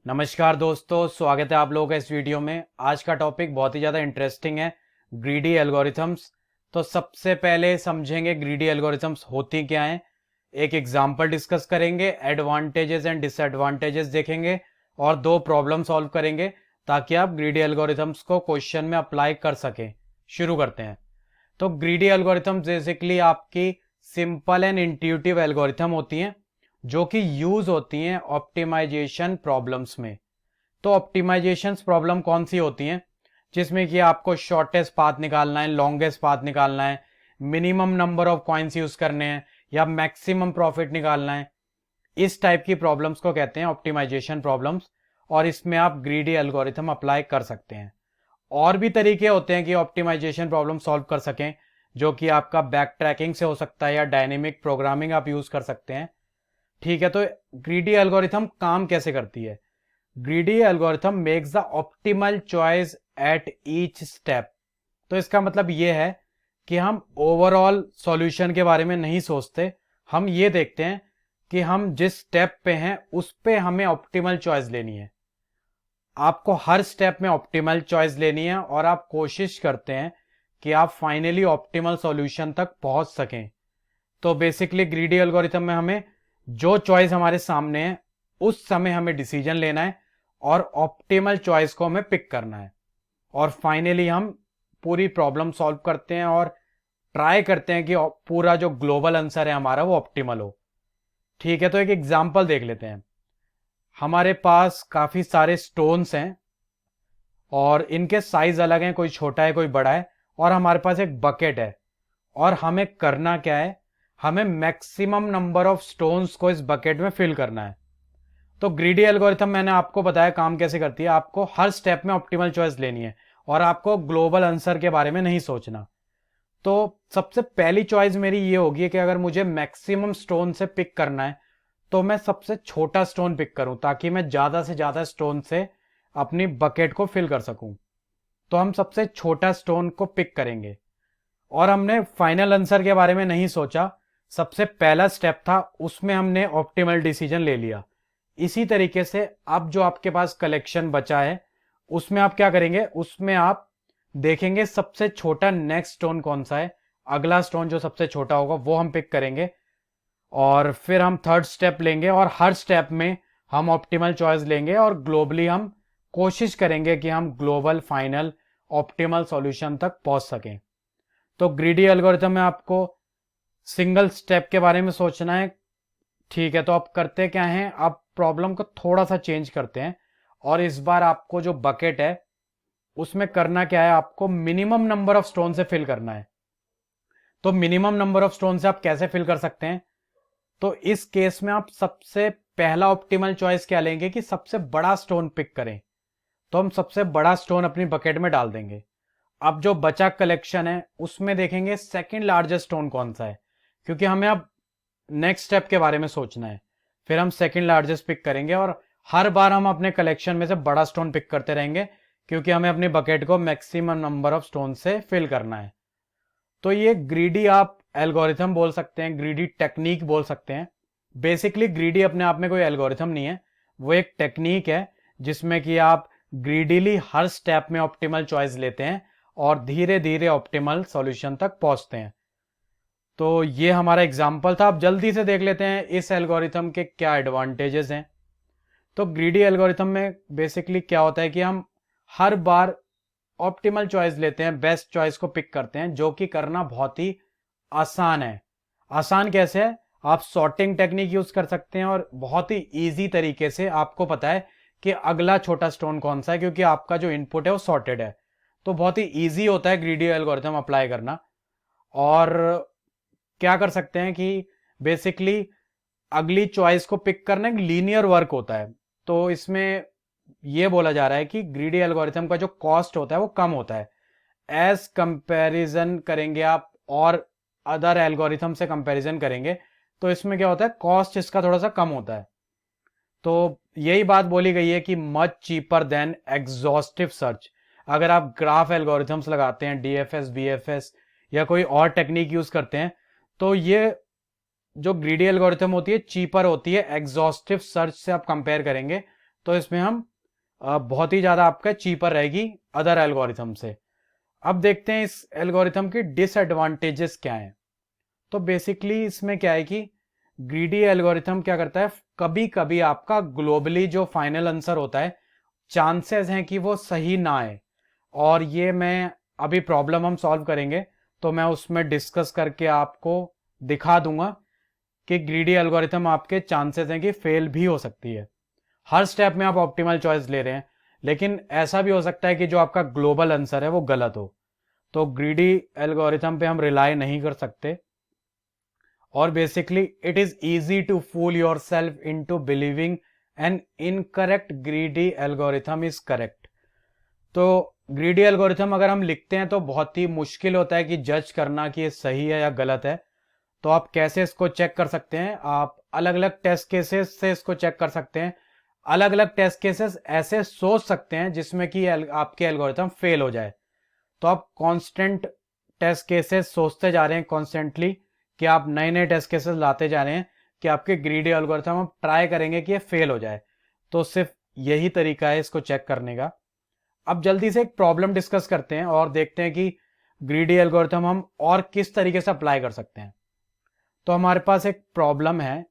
नमस्कार दोस्तों, स्वागत है आप लोगों का इस वीडियो में। आज का टॉपिक बहुत ही ज़्यादा इंटरेस्टिंग है, ग्रीडी एल्गोरिथम्स। तो सबसे पहले समझेंगे ग्रीडी एल्गोरिथम्स होती क्या हैं, एक एग्जांपल डिस्कस करेंगे, एडवांटेजेस एंड डिसएडवांटेजेस देखेंगे और दो प्रॉब्लम सॉल्व करेंगे ताकि आप ग्रीडी एल्गोरिथम्स को क्वेश्चन में अप्लाई कर सकें। शुरू करते हैं। तो ग्रीडी एल्गोरिथम्स बेसिकली आपकी सिंपल एंड इंट्यूटिव एल्गोरिथम होती हैं जो कि यूज होती हैं ऑप्टिमाइजेशन प्रॉब्लम्स में। तो ऑप्टिमाइजेशन प्रॉब्लम कौन सी होती हैं? जिसमें कि आपको शॉर्टेस्ट पाथ निकालना है, लॉन्गेस्ट पाथ निकालना है, minimum number of coins use करने हैं या मैक्सिमम प्रॉफिट निकालना है। इस टाइप की प्रॉब्लम्स को कहते हैं ऑप्टिमाइजेशन प्रॉब्लम्स, और इसमें आप ग्रीडी एल्गोरिथम अप्लाई कर सकते हैं। और भी तरीके होते हैं कि ऑप्टिमाइजेशन प्रॉब्लम सॉल्व कर सकें, जो कि आपका बैक ट्रैकिंग से हो सकता है या डायनेमिक प्रोग्रामिंग आप यूज कर सकते हैं। ठीक है, तो ग्रीडी एल्गोरिथम काम कैसे करती है? Greedy algorithm makes the optimal choice at each step. तो इसका मतलब यह है कि हम ओवरऑल सॉल्यूशन के बारे में नहीं सोचते, हम ये देखते हैं कि हम जिस स्टेप पे हैं उस पे हमें ऑप्टिमल चॉइस लेनी है। आपको हर स्टेप में ऑप्टिमल चॉइस लेनी है और आप कोशिश करते हैं कि आप फाइनली ऑप्टिमल सॉल्यूशन तक पहुंच सकें। तो बेसिकली ग्रीडी एल्गोरिथम में हमें जो चॉइस हमारे सामने है उस समय हमें डिसीजन लेना है और ऑप्टिमल चॉइस को हमें पिक करना है, और फाइनली हम पूरी प्रॉब्लम सॉल्व करते हैं और ट्राई करते हैं कि पूरा जो ग्लोबल आंसर है हमारा वो ऑप्टिमल हो। ठीक है, तो एक एग्जांपल देख लेते हैं। हमारे पास काफी सारे स्टोन्स हैं और इनके साइज अलग हैं, कोई छोटा है कोई बड़ा है, और हमारे पास एक बकेट है और हमें करना क्या है, हमें मैक्सिमम नंबर ऑफ स्टोन्स को इस बकेट में फिल करना है। तो ग्रीडी एल्गोरिथम मैंने आपको बताया काम कैसे करती है। आपको हर स्टेप में ऑप्टिमल चॉइस लेनी है और आपको ग्लोबल आंसर के बारे में नहीं सोचना। तो सबसे पहली चॉइस मेरी ये होगी कि अगर मुझे मैक्सिमम स्टोन से पिक करना है तो मैं सबसे छोटा स्टोन पिक करूं ताकि मैं ज्यादा से ज्यादा स्टोन से अपनी बकेट को फिल कर सकूं। तो हम सबसे छोटा स्टोन को पिक करेंगे और हमने फाइनल आंसर के बारे में नहीं सोचा। सबसे पहला स्टेप था, उसमें हमने ऑप्टिमल डिसीजन ले लिया। इसी तरीके से अब जो आपके पास कलेक्शन बचा है उसमें आप क्या करेंगे, उसमें आप देखेंगे सबसे छोटा नेक्स्ट स्टोन कौन सा है, अगला स्टोन जो सबसे छोटा होगा वो हम पिक करेंगे और फिर हम थर्ड स्टेप लेंगे और हर स्टेप में हम ऑप्टिमल चॉइस लेंगे और ग्लोबली हम कोशिश करेंगे कि हम ग्लोबल फाइनल ऑप्टिमल सॉल्यूशन तक पहुंच सकें। तो ग्रीडी एल्गोरिथम में आपको सिंगल स्टेप के बारे में सोचना है। ठीक है, तो आप करते क्या हैं, आप प्रॉब्लम को थोड़ा सा चेंज करते हैं और इस बार आपको जो बकेट है उसमें करना क्या है, आपको मिनिमम नंबर ऑफ स्टोन से फिल करना है। तो मिनिमम नंबर ऑफ स्टोन से आप कैसे फिल कर सकते हैं? तो इस केस में आप सबसे पहला ऑप्टिमल चॉइस क्या लेंगे कि सबसे बड़ा स्टोन पिक करें। तो हम सबसे बड़ा स्टोन अपनी बकेट में डाल देंगे। अब जो बचा कलेक्शन है उसमें देखेंगे सेकंड लार्जेस्ट स्टोन कौन सा है, क्योंकि हमें अब नेक्स्ट स्टेप के बारे में सोचना है। फिर हम सेकंड लार्जेस्ट पिक करेंगे और हर बार हम अपने कलेक्शन में से बड़ा स्टोन पिक करते रहेंगे क्योंकि हमें अपनी बकेट को मैक्सिमम नंबर ऑफ स्टोन से फिल करना है। तो ये ग्रीडी आप एल्गोरिथम बोल सकते हैं, ग्रीडी टेक्निक बोल सकते हैं। बेसिकली ग्रीडी अपने आप में कोई एल्गोरिथम नहीं है, वो एक टेक्निक है जिसमें कि आप ग्रीडीली हर स्टेप में ऑप्टिमल चॉइस लेते हैं और धीरे धीरे ऑप्टिमल सॉल्यूशन तक पहुंचते हैं। तो ये हमारा एग्जाम्पल था। अब जल्दी से देख लेते हैं इस एल्गोरिथम के क्या एडवांटेजेस हैं। तो ग्रीडी एल्गोरिथम में बेसिकली क्या होता है कि हम हर बार ऑप्टिमल चॉइस लेते हैं, बेस्ट चॉइस को पिक करते हैं, जो कि करना बहुत ही आसान है। आसान कैसे है? आप सॉर्टिंग टेक्निक यूज कर सकते हैं और बहुत ही इजी तरीके से आपको पता है कि अगला छोटा स्टोन कौन सा है क्योंकि आपका जो इनपुट है वो सॉर्टेड है। तो बहुत ही इजी होता है ग्रीडी एल्गोरिथम अप्लाई करना। और क्या कर सकते हैं कि बेसिकली अगली चॉइस को पिक करना एक लीनियर वर्क होता है। तो इसमें यह बोला जा रहा है कि ग्रीडी एल्गोरिथम का जो कॉस्ट होता है वो कम होता है एज कंपैरिजन करेंगे आप और अदर एल्गोरिथम से कंपैरिजन करेंगे तो इसमें क्या होता है, कॉस्ट इसका थोड़ा सा कम होता है। तो यही बात बोली गई है कि much cheaper than exhaustive search. अगर आप ग्राफ एल्गोरिथम्स लगाते हैं, डीएफएस, बीएफएस या कोई और टेक्निक यूज करते हैं, तो ये जो ग्रीडी एल्गोरिथम होती है चीपर होती है एग्जॉस्टिव सर्च से आप कंपेयर करेंगे तो इसमें हम बहुत ही ज़्यादा आपका चीपर रहेगी अदर एल्गोरिथम से। अब देखते हैं इस एल्गोरिथम की डिसएडवांटेजेस क्या हैं। तो बेसिकली इसमें क्या है कि ग्रीडी एल्गोरिथम क्या करता है, कभी कभी आपका ग्लोबली जो फाइनल आंसर होता है चांसेस हैं कि वो सही ना आए, और ये मैं अभी प्रॉब्लम हम सॉल्व करेंगे तो मैं उसमें डिस्कस करके आपको दिखा दूंगा कि ग्रीडी एल्गोरिथम आपके चांसेस हैं कि फेल भी हो सकती है। हर स्टेप में आप ऑप्टिमल चॉइस ले रहे हैं, लेकिन ऐसा भी हो सकता है कि जो आपका ग्लोबल आंसर है वो गलत हो। तो ग्रीडी एल्गोरिथम पे हम रिलाई नहीं कर सकते, और basically it is easy to fool yourself into believing an incorrect greedy algorithm is correct. तो ग्रीडी एल्गोरिथम अगर हम लिखते हैं तो बहुत ही मुश्किल होता है कि जज करना कि ये सही है या गलत है। तो आप कैसे इसको चेक कर सकते हैं, आप अलग अलग टेस्ट केसेस से इसको चेक कर सकते हैं। अलग अलग टेस्ट केसेस ऐसे सोच सकते हैं जिसमें कि आपके एल्गोरिथम फेल हो जाए। तो आप कांस्टेंट टेस्ट केसेस सोचते जा रहे हैं कॉन्स्टेंटली, कि आप नए नए टेस्ट केसेस लाते जा रहे हैं कि आपके ग्रीडी एल्गोरिथम आप ट्राई करेंगे कि ये फेल हो जाए। तो सिर्फ यही तरीका है इसको चेक करने का। अब जल्दी से एक प्रॉब्लम डिस्कस करते हैं और देखते हैं कि ग्रीडी एल्गोरिथम हम और किस तरीके से अप्लाई कर सकते हैं। तो हमारे पास एक प्रॉब्लम है,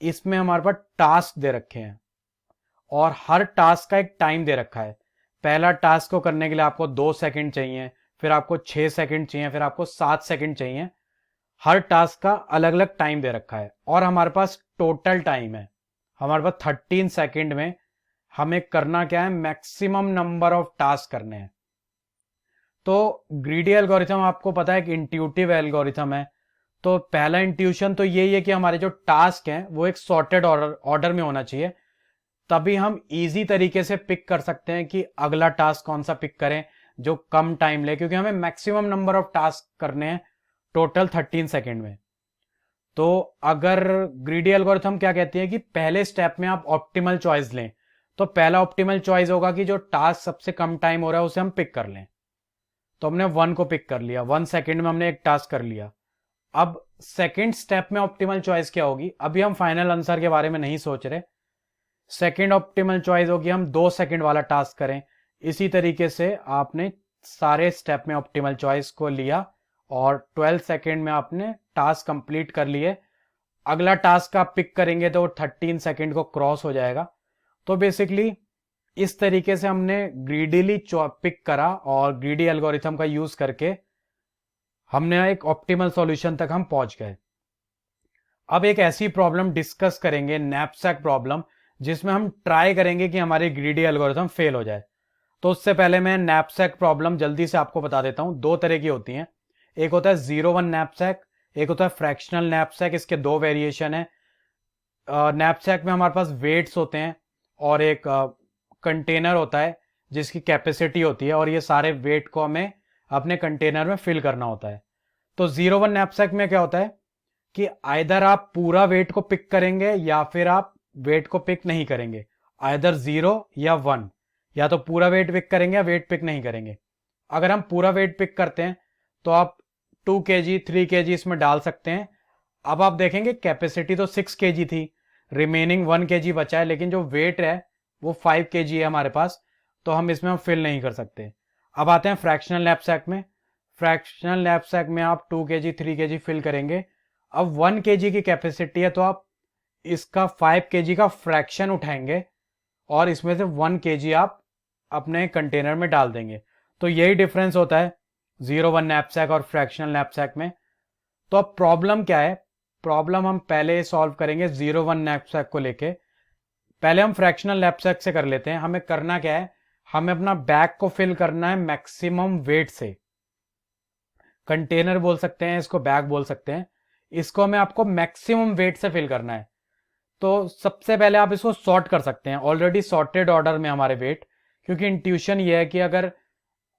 इसमें हमारे पास टास्क दे रखे हैं और हर टास्क का एक टाइम दे रखा है। पहला टास्क को करने के लिए आपको 2 सेकंड चाहिए, फिर आपको 6 सेकंड चाहिए, फिर आपको 7 सेकंड चाहिए। हर टास्क का अलग अलग टाइम दे रखा है और हमारे पास टोटल टाइम है, हमारे पास 13 सेकंड में हमें करना क्या है, मैक्सिमम नंबर ऑफ टास्क करने हैं। तो ग्रीडी एल्गोरिथम आपको पता है कि इंट्यूटिव एल्गोरिथम है। तो पहला इंट्यूशन तो यही है कि हमारे जो टास्क हैं वो एक सॉर्टेड ऑर्डर में होना चाहिए, तभी हम इजी तरीके से पिक कर सकते हैं कि अगला टास्क कौन सा पिक करें जो कम टाइम ले, क्योंकि हमें मैक्सिमम नंबर ऑफ टास्क करने हैं टोटल 13 सेकेंड में। तो अगर ग्रीडी एल्गोरिथम क्या कहती है कि पहले स्टेप में आप ऑप्टिमल चॉइस लें, तो पहला ऑप्टिमल चॉइस होगा कि जो टास्क सबसे कम टाइम हो रहा है उसे हम पिक कर लें। तो हमने 1 को पिक कर लिया, 1 सेकेंड में हमने एक टास्क कर लिया। अब सेकेंड स्टेप में ऑप्टिमल चॉइस क्या होगी, अभी हम फाइनल आंसर के बारे में नहीं सोच रहे। सेकेंड ऑप्टिमल चॉइस होगी हम 2 सेकेंड वाला टास्क करें। इसी तरीके से आपने सारे स्टेप में ऑप्टिमल चॉइस को लिया और 12 सेकेंड में आपने टास्क कंप्लीट कर लिए। अगला टास्क आप पिक करेंगे तो 13 सेकेंड को क्रॉस हो जाएगा। तो बेसिकली इस तरीके से हमने ग्रीडीली पिक करा और ग्रीडी एल्गोरिथम का यूज करके हमने एक ऑप्टिमल सॉल्यूशन तक हम पहुंच गए। अब एक ऐसी प्रॉब्लम डिस्कस करेंगे, नैपसैक प्रॉब्लम, जिसमें हम ट्राई करेंगे कि हमारी ग्रीडी एल्गोरिथम फेल हो जाए। तो उससे पहले मैं नैपसैक प्रॉब्लम जल्दी से आपको बता देता हूं। 2 तरह की होती हैं, एक होता है 0-1 नैपसैक, एक होता है फ्रैक्शनल नैपसैक। इसके 2 वेरिएशन है। नैपसैक में हमारे पास वेट्स होते हैं और एक कंटेनर होता है जिसकी कैपेसिटी होती है, और ये सारे वेट को हमें अपने कंटेनर में फिल करना होता है। तो 0-1 नैपसैक में क्या होता है कि आइदर आप पूरा वेट को पिक करेंगे या फिर आप वेट को पिक नहीं करेंगे, आइदर 0 या 1, या तो पूरा वेट पिक करेंगे या वेट पिक नहीं करेंगे। अगर हम पूरा वेट पिक करते हैं तो आप 2 kg 3 kg इसमें डाल सकते हैं। अब आप देखेंगे कैपेसिटी तो 6 kg थी, रिमेनिंग 1 kg बचा है, लेकिन जो वेट है वो 5 kg है हमारे पास, तो हम इसमें हम फिल नहीं कर सकते। अब आते हैं फ्रैक्शनल नैपसैक में। फ्रैक्शनल नैपसैक में आप 2 kg 3 kg फिल करेंगे। अब 1 kg की कैपेसिटी है तो आप इसका 5 kg का फ्रैक्शन उठाएंगे और इसमें से 1 kg आप अपने कंटेनर में डाल देंगे। तो यही डिफरेंस होता है 0-1 नैपसैक और फ्रैक्शनल नैपसैक में। तो अब प्रॉब्लम क्या है, प्रॉब्लम हम पहले सॉल्व करेंगे 0-1 नैपसैक को लेके। पहले हम फ्रैक्शनल नैपसैक से कर लेते हैं। हमें करना क्या है, हमें अपना बैग को फिल करना है मैक्सिमम वेट से। कंटेनर बोल सकते हैं इसको, बैग बोल सकते हैं, इसको हमें आपको मैक्सिमम वेट से फिल करना है। तो सबसे पहले आप इसको सॉर्ट कर सकते हैं, ऑलरेडी सॉर्टेड ऑर्डर में हमारे वेट, क्योंकि इंट्यूशन ये है कि अगर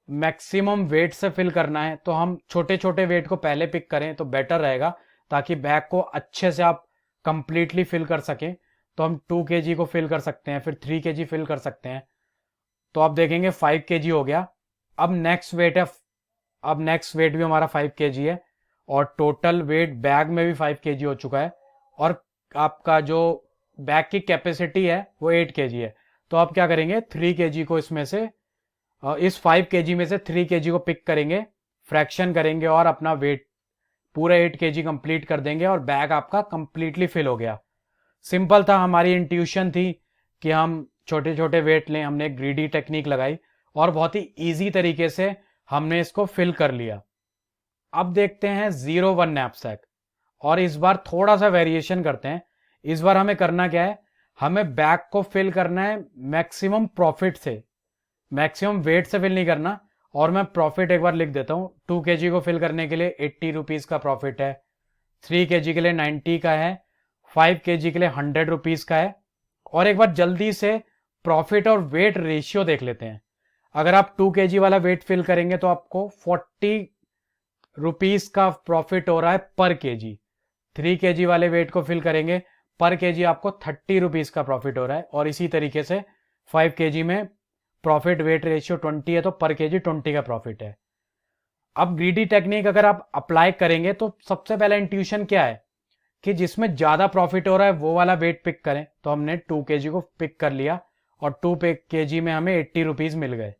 मैक्सिमम वेट से फिल करना है तो हम छोटे छोटे वेट को पहले पिक करें तो बेटर रहेगा, ताकि बैग को अच्छे से आप कंप्लीटली फिल कर सकें। तो हम 2 kg को फिल कर सकते हैं, फिर 3 kg फिल कर सकते हैं। तो आप देखेंगे 5 kg हो गया। अब नेक्स्ट वेट है, अब नेक्स्ट वेट भी हमारा 5 kg है और टोटल वेट बैग में भी 5 kg हो चुका है, और आपका जो बैग की कैपेसिटी है वो 8 kg है। तो आप क्या करेंगे, 3 kg को इसमें से इस 5 kg में से 3 kg को पिक करेंगे, फ्रैक्शन करेंगे और अपना वेट पूरा 8 kg कंप्लीट कर देंगे और बैग आपका कंप्लीटली फिल हो गया। सिंपल था, हमारी इंट्यूशन थी कि हम छोटे छोटे वेट लें, हमने ग्रीडी टेक्निक लगाई और बहुत ही इजी तरीके से हमने इसको फिल कर लिया। अब देखते हैं 01 नैपसैक, और इस बार थोड़ा सा वेरिएशन करते हैं। इस बार हमें करना क्या है, हमें बैग को फिल करना है मैक्सिमम प्रॉफिट से, मैक्सिमम वेट से फिल नहीं करना। और मैं प्रॉफिट एक बार लिख देता हूं। 2 kg को फिल करने के लिए 80 रुपीज का प्रॉफिट है, 3 kg के लिए 90 का है, 5 kg के लिए 100 रुपीज का है। और एक बार जल्दी से प्रॉफिट और वेट रेशियो देख लेते हैं। अगर आप 2 kg वाला वेट फिल करेंगे तो आपको 40 रुपीज का प्रॉफिट हो रहा है पर केजी। 3 kg वाले वेट को फिल करेंगे, पर केजी आपको 30 रुपीज का प्रॉफिट हो रहा है। और इसी तरीके से 5 kg में प्रॉफिट वेट रेशियो 20 है तो पर केजी 20 का प्रॉफिट है। अब ग्रीडी टेक्निक अगर आप अप्लाई करेंगे तो सबसे पहला इंट्यूशन क्या है कि जिसमें ज्यादा प्रॉफिट हो रहा है वो वाला वेट पिक करें। तो हमने 2 kg को पिक कर लिया और 2 kg में हमें 80 रुपीज मिल गए।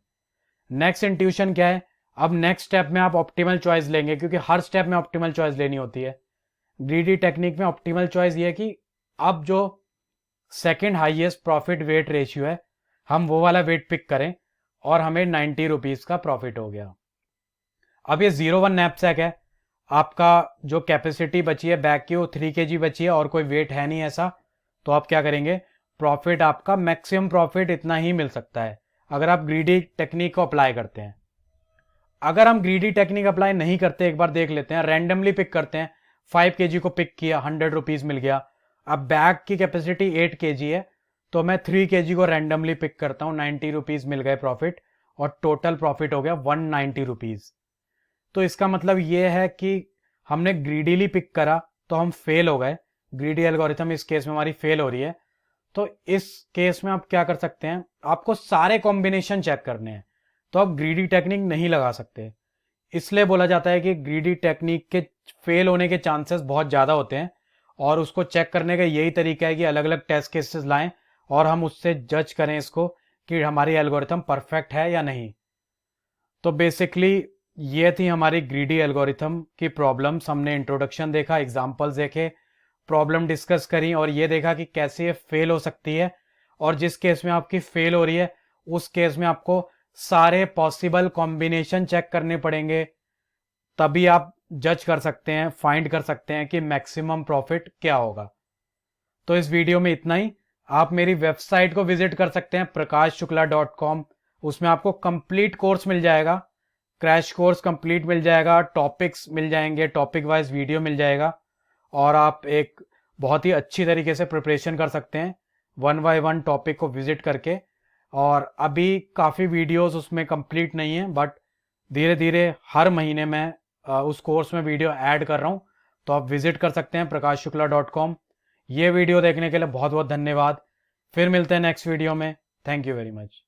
नेक्स्ट इंट्यूशन क्या है, अब नेक्स्ट स्टेप में आप ऑप्टिमल चॉइस लेंगे, क्योंकि हर स्टेप में ऑप्टिमल चॉइस लेनी होती है। ग्रीडी टेक्निक में ऑप्टिमल चॉइस ये है कि अब जो second highest profit weight ratio है हम वो वाला वेट पिक करें और हमें 90 रुपीज का प्रॉफिट हो गया। अब ये 01 नैपसैक है, आपका जो कैपेसिटी बची है बैग की वो 3 kg बची है और कोई वेट है नहीं ऐसा। तो आप क्या करेंगे, प्रॉफिट आपका मैक्सिमम प्रॉफिट इतना ही मिल सकता है अगर आप ग्रीडी टेक्निक को अप्लाई करते हैं। अगर हम ग्रीडी टेक्निक अप्लाई नहीं करते, एक बार देख लेते हैं, रैंडमली पिक करते हैं, 5 kg को पिक किया, 100 रुपीज मिल गया। अब बैग की कैपेसिटी 8 kg है तो मैं 3 kg को रैंडमली पिक करता हूं, 90 रुपीज मिल गए प्रॉफिट और टोटल प्रॉफिट हो गया 190 रुपीज। तो इसका मतलब ये है कि हमने ग्रीडीली पिक करा तो हम फेल हो गए, ग्रीडी एल्गोरिथम इस केस में हमारी फेल हो रही है। तो इस केस में आप क्या कर सकते हैं, आपको सारे कॉम्बिनेशन चेक करने हैं, तो आप ग्रीडी टेक्निक नहीं लगा सकते। इसलिए बोला जाता है कि ग्रीडी टेक्निक के फेल होने के चांसेस बहुत ज़्यादा होते हैं और उसको चेक करने का यही तरीका है कि अलग अलग टेस्ट केसेस लाएं और हम उससे जज करें इसको कि हमारी एल्गोरिथम परफेक्ट है या नहीं। तो बेसिकली ये थी हमारी ग्रीडी एल्गोरिथम की प्रॉब्लम्स। हमने इंट्रोडक्शन देखा, एग्जांपल्स देखे, प्रॉब्लम डिस्कस करी और ये देखा कि कैसे ये फेल हो सकती है। और जिस केस में आपकी फेल हो रही है उस केस में आपको सारे पॉसिबल कॉम्बिनेशन चेक करने पड़ेंगे, तभी आप जज कर सकते हैं, फाइंड कर सकते हैं कि मैक्सिमम प्रॉफिट क्या होगा। तो इस वीडियो में इतना ही। आप मेरी वेबसाइट को विजिट कर सकते हैं prakashshukla.com। उसमें आपको कंप्लीट कोर्स मिल जाएगा, क्रैश कोर्स कंप्लीट मिल जाएगा, टॉपिक्स मिल जाएंगे, टॉपिक वाइज वीडियो मिल जाएगा और आप एक बहुत ही अच्छी तरीके से प्रिपरेशन कर सकते हैं 1 बाय 1 टॉपिक को विजिट करके। और अभी काफ़ी वीडियोस उसमें कंप्लीट नहीं है, बट धीरे धीरे हर महीने मैं उस कोर्स में वीडियो ऐड कर रहा हूँ, तो आप विजिट कर सकते हैं prakashshukla.com। ये वीडियो देखने के लिए बहुत बहुत धन्यवाद। फिर मिलते हैं नेक्स्ट वीडियो में। Thank you very much.